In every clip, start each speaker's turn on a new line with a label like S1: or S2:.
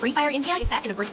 S1: Free Fire India is set in a group.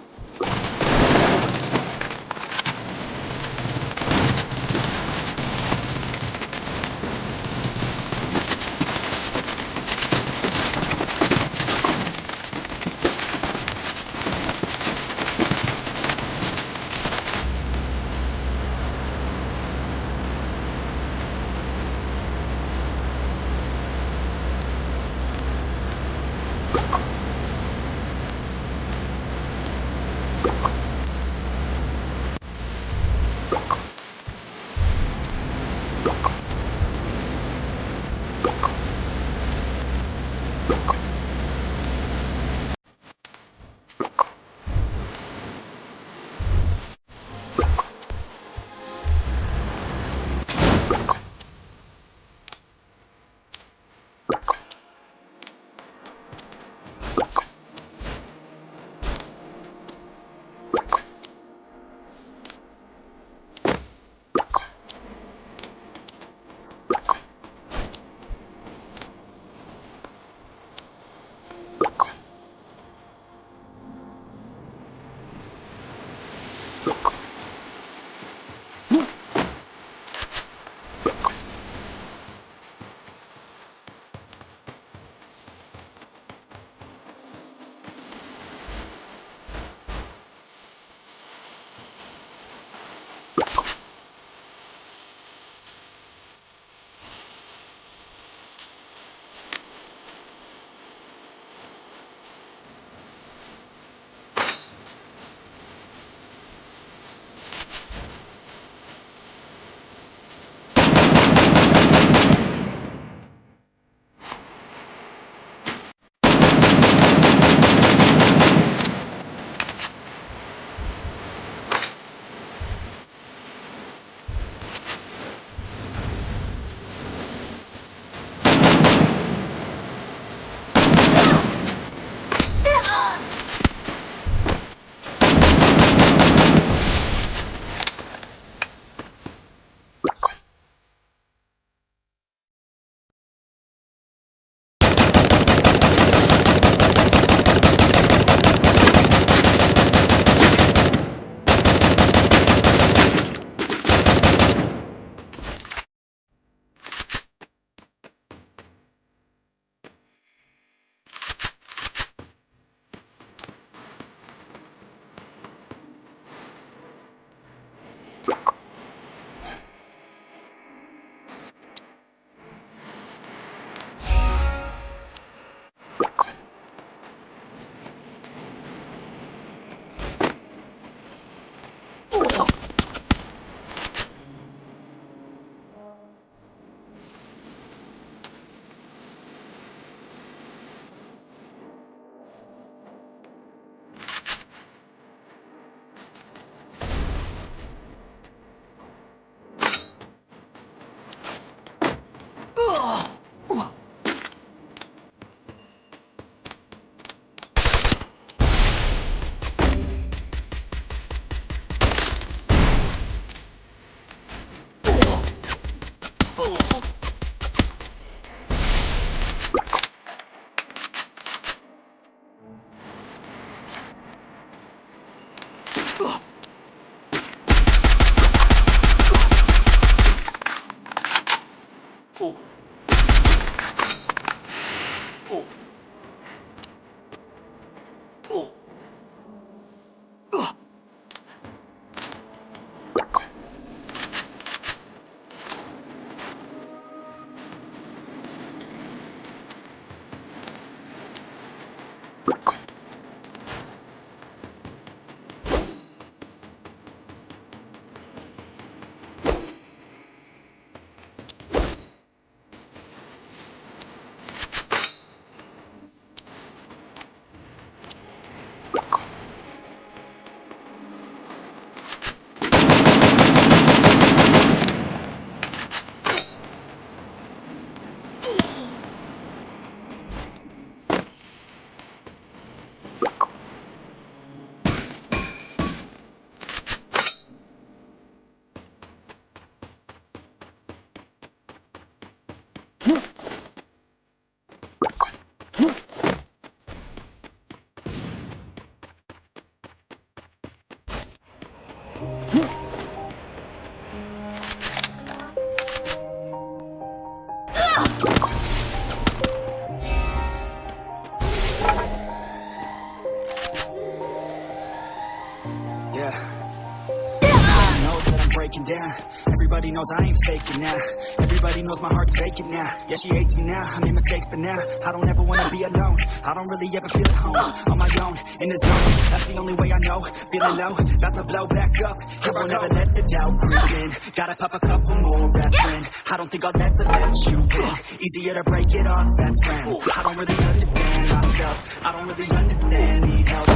S1: Breaking down. Everybody knows I ain't faking now. Everybody knows my heart's faking now. Yeah, she hates me now. I made mistakes, but now I don't ever wanna be alone. I don't really ever feel at home. On my own, in the zone. That's the only way I know. Feeling low, about to blow back up. I won't ever let the doubt creep in. Gotta pop a couple more aspirin. I don't think I'll ever let you in. Easier to break it off best friends. I don't really understand myself. I don't really understand. Need help. I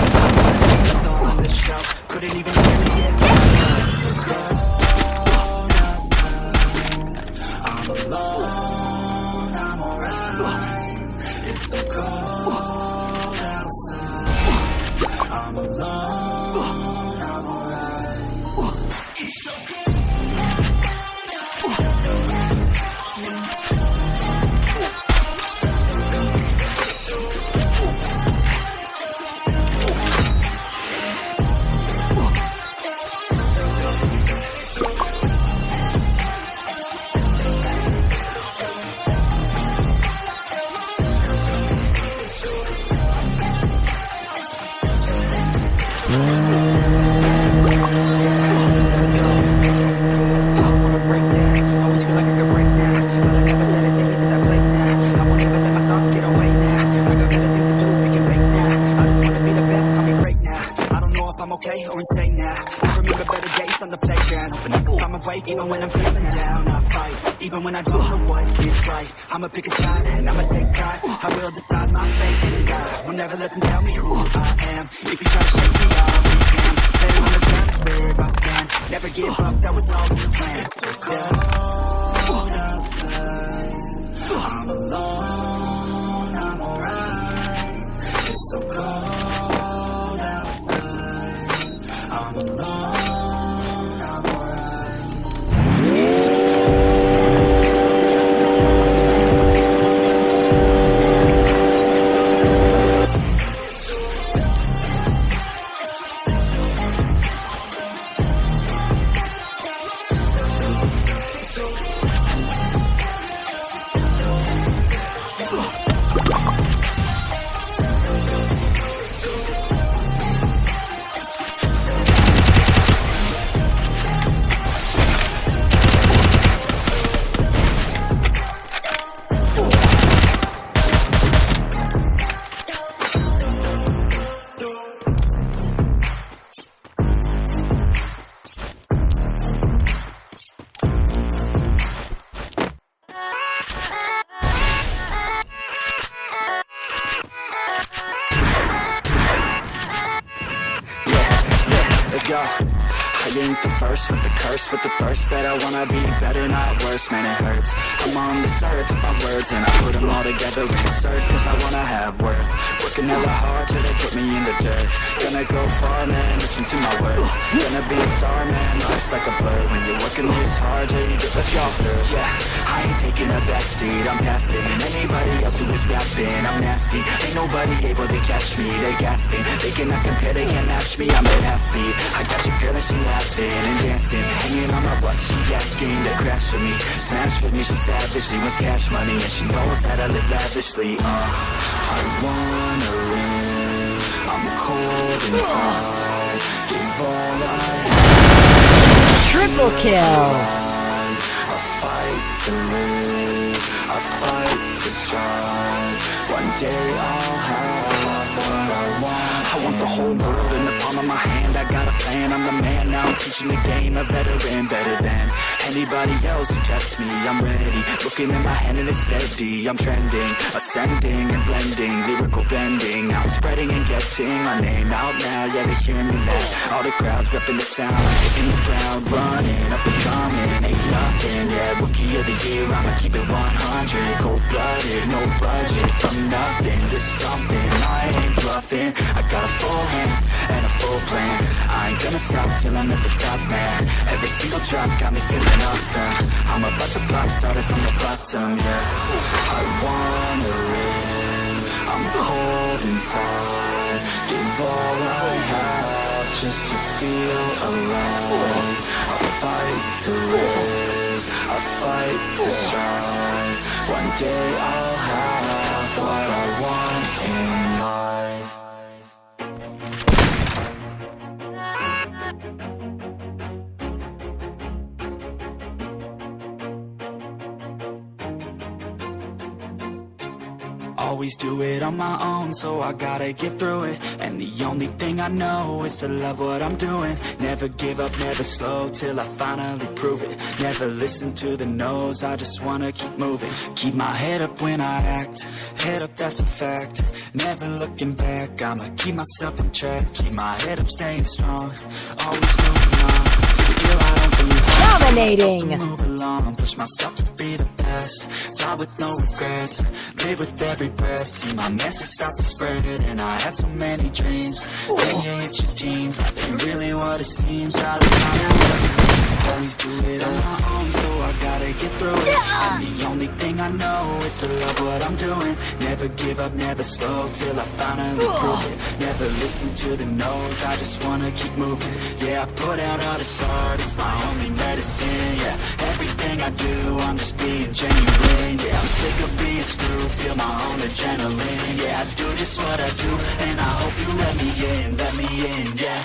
S1: wanna on the show. Couldn't even hear it yet. It's so cold. I'm alone, I'm alright. It's so cold outside. I'm alone, I'm alright. It's so cold. Even when I'm facing down, I fight. Even when I don't know what is right, I'ma pick a side and I'ma take pride. I will decide my fate and God will never let them tell me who I am. If you try to shake me, I'll be damned. Better on the ground is where I stand. Never give up, that was always the plan. It's so cold outside. I'm alone, I'm alright. It's so cold outside. I'm alone. Go. I ain't the first with the curse, with the thirst that I wanna be better, not worse, man it hurts. I'm on this earth with my words and I put them all together, insert, cause I wanna have worth. Working hella hard till they put me in the dirt. Gonna go far, man, listen to my words. Gonna be a star, man, life's like a blur. When you're working this hard till you get the serve. Yeah, I ain't taking a backseat, I'm passing anybody else who is rapping. I'm nasty, ain't nobody able to catch me. They gasping, they cannot compare, they can't match me. I'm at half speed, I got your girl and she laughing and dancing, hanging on my butt, she asking to crash with me, smash with me. She savage, she wants cash money and she knows that I live lavishly. I wanna live, I'm cold inside, give all I have.
S2: Triple kill.
S1: I fight to live, I fight to strive. One day I'll have what I want. I want the whole world in the palm of my hand. I got a plan, I'm the man. Now I'm teaching the game, a veteran, better than anybody else who tests me. I'm ready, looking in my hand and it's steady. I'm trending, ascending and blending, lyrical bending. Now I'm spreading and getting my name out now. Yeah, they hearing me laugh. All the crowds repping the sound, hitting the ground, running, up and coming, ain't nothing. Yeah, rookie of the year, I'ma keep it 100. Cold-blooded, no budget, from nothing to something. I ain't bluffing, I got a full hand and a full plan. I ain't gonna stop till I'm at the top, man. Every single drop got me feeling awesome. I'm about to pop, started from the bottom, yeah. I wanna live, I'm cold inside. Give all I have just to feel alive. I fight to live, I fight to strive. One day I'll have what I want in life. Always do it on my own, so I gotta get through it. And the only thing I know is to love what I'm doing. Never give up, never slow, till I finally prove it. Never listen to the no's, I just wanna keep moving. Keep my head up when I act, head up, that's a fact. Never looking back, I'ma keep myself on track. Keep my head up, staying strong, always moving on. Feel I don't believe
S2: Dominating.
S1: to move along, push myself to be the best. Die with no regrets, live with every breath. See my message start to spread, and I had so many dreams. Then you hit your teens, life ain't really what it seems. Try to find out what it means. Always do it on my own, so I gotta get through it. And the only thing I know is to love what I'm doing. Never give up, never slow, till I finally prove it. Never listen to the no's, I just wanna keep moving. Yeah, I put out all this art, it's my only medicine. Yeah, everything I do, I'm just being genuine. Yeah, I'm sick of being screwed, feel my own adrenaline. Yeah, I do just what I do, and I hope you let me in, yeah.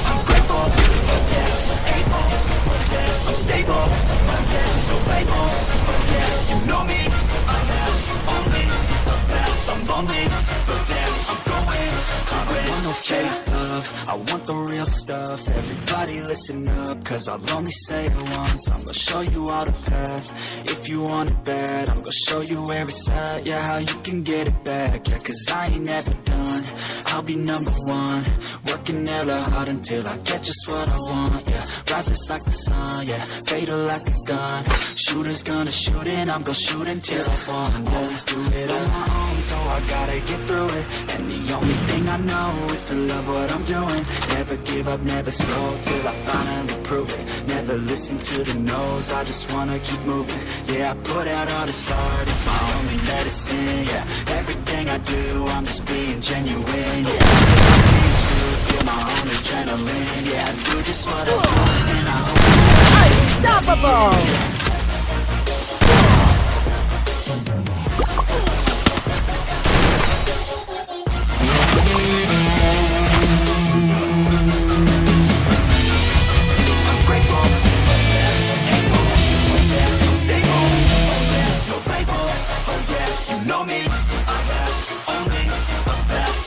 S1: I'm grateful, oh yeah, able, oh yeah, I'm stable, oh yeah, no label, oh yeah, you know me, I have only the best. I'm lonely, but damn, I'm going to win. I want no fake love, I want the real stuff. Everybody listen up, cause I'll only say it once. I'm gonna show you all the path, if you want it bad. I'm gonna show you where it's at, yeah, how you can get it back. Yeah, cause I ain't never done, I'll be number one. Working hella hard until I get just what I want, yeah. Rises like the sun, yeah, fatal like a gun. Shooter's gonna shoot and I'm gonna shoot until I fall. Always do it on my own, so I gotta get through it. And the only thing I know is to love what I'm doing. Never give up, never slow, till I finally prove it. Never listen to the no's, I just wanna keep moving. Yeah, I put out all this art, it's my only medicine. Yeah, everything I do, I'm just being genuine. Yeah, I'm sick of being screwed, feel my own adrenaline. Yeah, I do just what I do, and I hope
S2: Unstoppable.